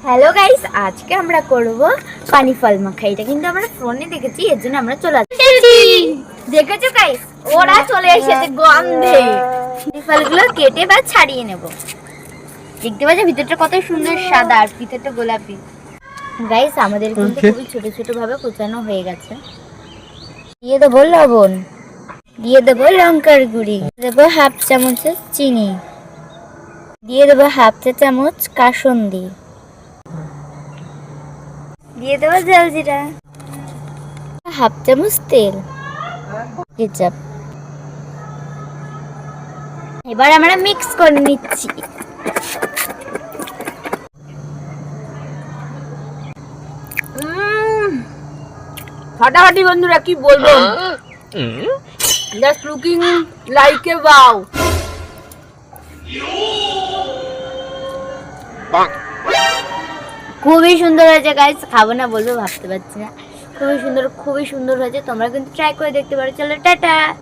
Hello guys, আজকে আমরা করব পানি ফল মাখা। এটা কিন্তু আমরা ফোনে দেখেছি, এর জন্য আমরা চলে আসছি। দেখেছো গাইস, ওরা চলে এসেছে গন্ধে। পানি ফলগুলো কেটে বা ছাড়িয়ে নেব। দেখতে পাচ্ছ ভিতরটা কত সুন্দর সাদা আর ভিতরটা গোলাপি। গাইস আমাদের কিন্তু খুবই ছোট ছোট ভাবে কুচানো হয়ে গেছে। দিয়ে দেবো লবণ, দিয়ে দেবো লঙ্কার গুঁড়ি, দেবো হাফ চামচ চিনি, দিয়ে দেবো হাফ চা চামচ কাসুন্দি, দিয়ে দেবো জলজিরা, হাফ চামচ তেল, কেচাপ। এবার আমরা মিক্স করে নিচ্ছি। ফাটাফাটি বন্ধুরা, কি বলবো, just looking like a wow. খুবই সুন্দর হয়েছে গাইস, খাবো না বলবো ভাবতে পারছি না। খুবই সুন্দর হয়েছে। তোমরা কিন্তু ট্রাই করে দেখতে পারো। চলো টাটা।